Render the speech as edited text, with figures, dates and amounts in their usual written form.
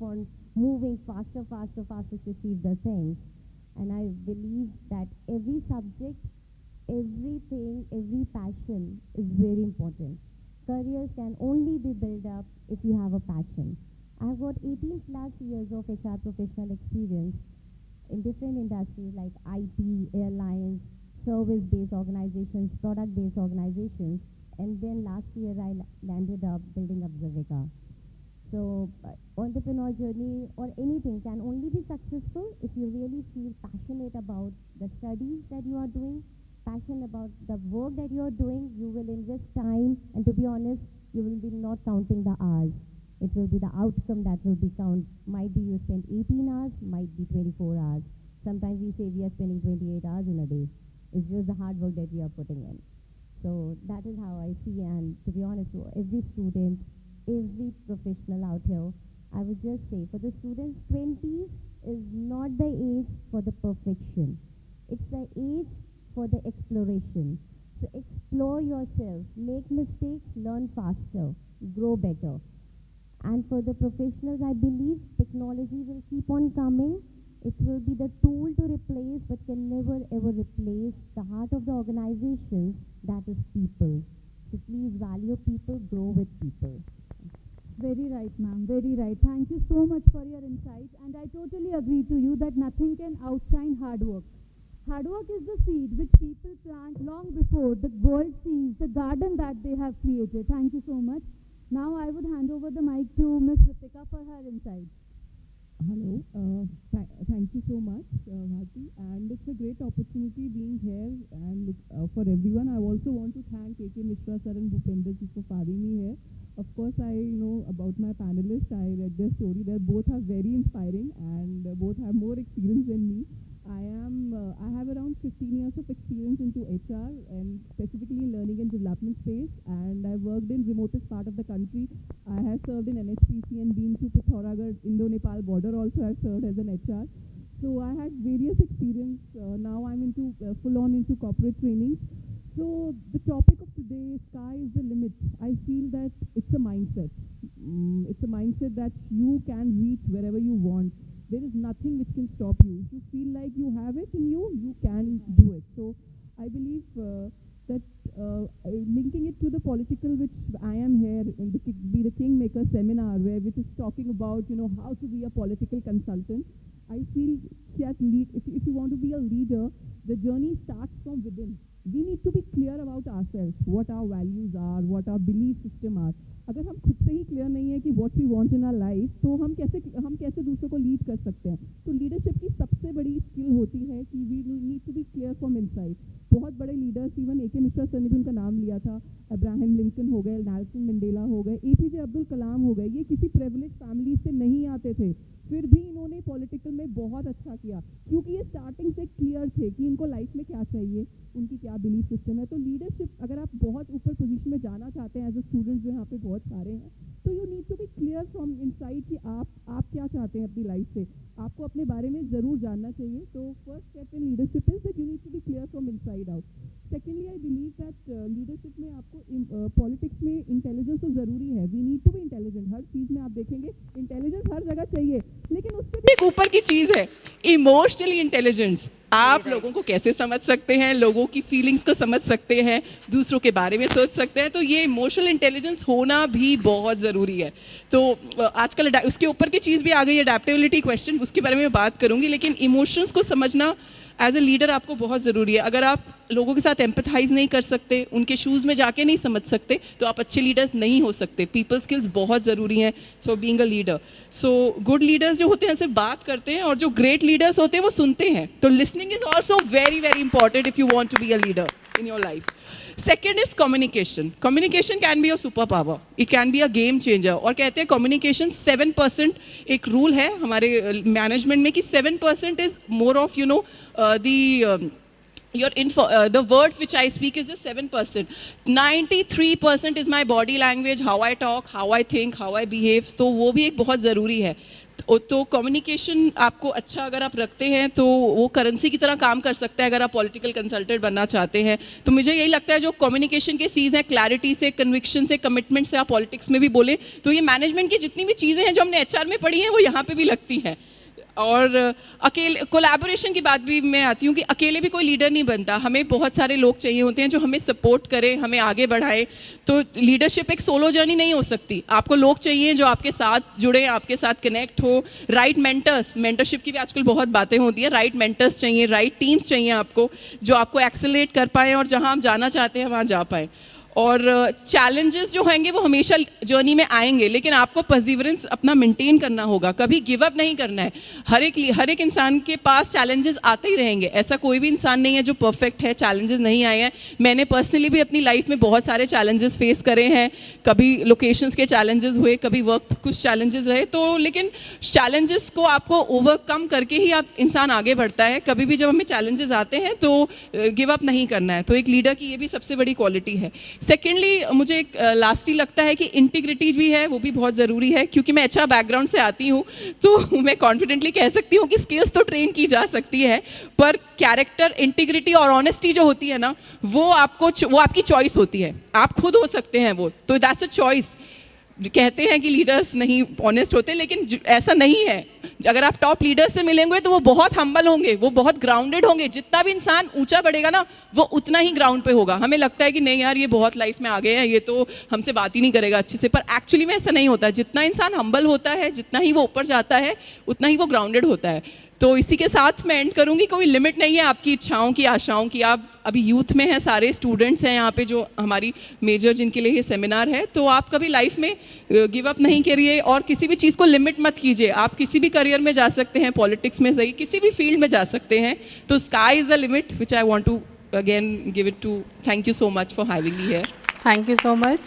on moving faster to achieve the things. And I believe that every subject, everything, every passion is very important. Careers can only be built up if you have a passion. I've got 18 plus years of HR professional experience in different industries like IT, airlines, service-based organizations, product-based organizations, and then last year I landed up building up Zavika. So entrepreneur journey or anything can only be successful if you really feel passionate about the studies that you are doing, passionate about the work that you are doing. You will invest time, and to be honest, you will be not counting the hours. It will be the outcome that will be count. Might be you spend 18 hours, might be 24 hours. Sometimes we say we are spending 28 hours in a day. It's just the hard work that we are putting in. So that is how I see, and to be honest, to every student, every professional out here, I would just say for the students, 20s is not the age for the perfection. It's the age for the exploration. So explore yourself, make mistakes, learn faster, grow better. And for the professionals, I believe technology will keep on coming. It will be the tool to replace, but can never ever replace the heart of the organizations, that is people. So please value people, grow with people. Very right, ma'am. Very right. Thank you so much for your insight. And I totally agree to you that nothing can outshine hard work. Hard work is the seed which people plant long before the world sees the garden that they have created. Thank you so much. Now I would hand over the mic to Ms. Ritika for her insights. Hello, thank you so much, Bharti, and it's a great opportunity being here and for everyone. I also want to thank A.K. Mishra sir and Bhupender ji for having me here. Of course, I know about my panelists. I read their story. They both are very inspiring and both have more experience than me. I have around 15 years of experience into HR and specifically in learning and development space, and I worked in remotest part of the country. I have served in NHPC and been to Pithoragarh, Indo-Nepal border also. I've served as an HR. So I had various experience. Now I'm into full-on into corporate training. So the topic of today, sky is the limit. I feel that it's a mindset. It's a mindset that you can reach wherever you want. There is nothing which can stop you. If you feel like you have it in you, you can do it. So I believe that linking it to the political, which I am here in the Be the Kingmaker seminar, which is talking about how to be a political consultant. I feel that if you want to be a leader, the journey starts from within. We need to be clear about ourselves, what our values are, what our belief system are. अगर हम खुद से ही clear नहीं है कि what we want in our life, तो हम कैसे दूसरों को लीड कर सकते हैं. तो लीडरशिप की सबसे बड़ी स्किल होती है कि we need to be clear from inside. बहुत बड़े leaders, even A.K. Mishra sir ने भी उनका नाम लिया था, अब्राहम लिंकन हो गए, नेल्सन मंडेला हो गए, APJ अब्दुल कलाम हो गए. ये किसी प्रिविलेज फैमिली से नहीं आते थे, फिर भी इन्होंने पॉलिटिकल में बहुत अच्छा किया, क्योंकि ये स्टार्टिंग से क्लियर थे कि इनको लाइफ में क्या चाहिए, उनकी क्या बिलीफ सिस्टम है. तो लीडरशिप, अगर आप बहुत ऊपर पोजीशन में जाना चाहते हैं एज अ स्टूडेंट, जो यहाँ पे बहुत सारे हैं, तो you need to be clear from inside कि आप क्या चाहते हैं अपनी लाइफ से. आपको अपने बारे में ज़रूर जानना चाहिए. तो first step in leadership is that you need to be clear from inside out. Secondly, I believe that leadership में आपको पॉलिटिक्स में इंटेलिजेंस तो ज़रूरी है. We need to be intelligent. हर चीज़ में आप देखेंगे इंटेलिजेंस हर जगह चाहिए, लेकिन उससे भी एक ऊपर की चीज़ है इमोशनली इंटेलिजेंस. आप लोगों को कैसे समझ सकते हैं, लोगों की फीलिंग्स को समझ सकते हैं, दूसरों के बारे में सोच सकते हैं. तो ये इमोशनल इंटेलिजेंस होना भी बहुत ज़रूरी है. तो आजकल उसके ऊपर की चीज़ भी आ गई, अडेप्टेबिलिटी क्वेश्चन, उसके बारे में बात करूंगी. लेकिन इमोशंस को समझना एज ए लीडर आपको बहुत ज़रूरी है. अगर आप लोगों के साथ एम्पथाइज नहीं कर सकते, उनके शूज़ में जाके नहीं समझ सकते, तो आप अच्छे लीडर्स नहीं हो सकते. पीपल स्किल्स बहुत ज़रूरी हैं for being a leader. So good leaders जो होते हैं सिर्फ बात करते हैं, और जो ग्रेट लीडर्स होते हैं वो सुनते हैं. तो listening is also very very important if you want to be a leader in your life. Second is communication. Communication can be a superpower. It can be a game changer. और कहते हैं communication 7%, एक rule है हमारे management में कि 7% is more of the words which I speak is just 7%. 93% is my body language, how I talk, how I think, how I behave. तो वो भी एक बहुत ज़रूरी है. तो कम्युनिकेशन आपको अच्छा अगर आप रखते हैं तो वो करेंसी की तरह काम कर सकता है अगर आप पॉलिटिकल कंसल्टेंट बनना चाहते हैं। तो मुझे यही लगता है जो कम्युनिकेशन के सीज हैं, क्लैरिटी से, कन्विक्शन से, कमिटमेंट से आप पॉलिटिक्स में भी बोले तो ये मैनेजमेंट की जितनी भी चीज़ें हैं जो हमने HR में पढ़ी हैं वो यहाँ पे भी लगती हैं। और अकेले कोलैबोरेशन की बात भी मैं आती हूँ कि अकेले भी कोई लीडर नहीं बनता, हमें बहुत सारे लोग चाहिए होते हैं जो हमें सपोर्ट करें, हमें आगे बढ़ाए। तो लीडरशिप एक सोलो जर्नी नहीं हो सकती, आपको लोग चाहिए जो आपके साथ जुड़े, आपके साथ कनेक्ट हो। राइट मेंटर्स, मेंटरशिप की भी आजकल बहुत बातें होती है, राइट मेंटर्स चाहिए, राइट टीम्स चाहिए आपको जो आपको एक्सेलरेट कर पाएँ और जहाँ आप जाना चाहते हैं वहाँ जा पाएँ। और चैलेंजेस जो होंगे वो हमेशा जर्नी में आएंगे, लेकिन आपको परसिवरेंस अपना मेंटेन करना होगा, कभी गिव अप नहीं करना है। हर एक इंसान के पास चैलेंजेस आते ही रहेंगे, ऐसा कोई भी इंसान नहीं है जो परफेक्ट है, चैलेंजेस नहीं आए हैं। मैंने पर्सनली भी अपनी लाइफ में बहुत सारे चैलेंजेस फेस करे हैं, कभी लोकेशंस के चैलेंजेस हुए, कभी वर्क कुछ चैलेंजेस रहे, तो लेकिन चैलेंजेस को आपको ओवरकम करके ही आप इंसान आगे बढ़ता है। कभी भी जब हमें चैलेंजेस आते हैं तो गिव अप नहीं करना है, तो एक लीडर की ये भी सबसे बड़ी क्वालिटी है। सेकेंडली मुझे एक लास्टली लगता है कि इंटीग्रिटी भी है, वो भी बहुत ज़रूरी है, क्योंकि मैं अच्छा बैकग्राउंड से आती हूँ तो मैं कॉन्फिडेंटली कह सकती हूँ कि स्किल्स तो ट्रेन की जा सकती है, पर कैरेक्टर, इंटीग्रिटी और ऑनेस्टी जो होती है ना वो आपकी चॉइस होती है, आप खुद हो सकते हैं वो, तो दैट्स अ चॉइस। कहते हैं कि लीडर्स नहीं ऑनेस्ट होते, लेकिन ऐसा नहीं है। अगर आप टॉप लीडर्स से मिलेंगे तो वो बहुत हम्बल होंगे, वो बहुत ग्राउंडेड होंगे। जितना भी इंसान ऊंचा बढ़ेगा ना वो उतना ही ग्राउंड पे होगा। हमें लगता है कि नहीं यार ये बहुत लाइफ में आगे है, ये तो हमसे बात ही नहीं करेगा अच्छे से, पर एक्चुअली में ऐसा नहीं होता। जितना इंसान हम्बल होता है, जितना ही वो ऊपर जाता है, उतना ही वो ग्राउंडेड होता है। तो इसी के साथ मैं एंड करूँगी, कोई लिमिट नहीं है आपकी इच्छाओं की, आशाओं की। आप अभी यूथ में हैं, सारे स्टूडेंट्स हैं यहाँ पे जो हमारी मेजर जिनके लिए ये सेमिनार है, तो आप कभी लाइफ में गिव अप नहीं करिए और किसी भी चीज़ को लिमिट मत कीजिए। आप किसी भी करियर में जा सकते हैं, पॉलिटिक्स में सही, किसी भी फील्ड में जा सकते हैं। तो sky is the limit which I want to again give it to. Thank you so much for having me here. Thank you so much.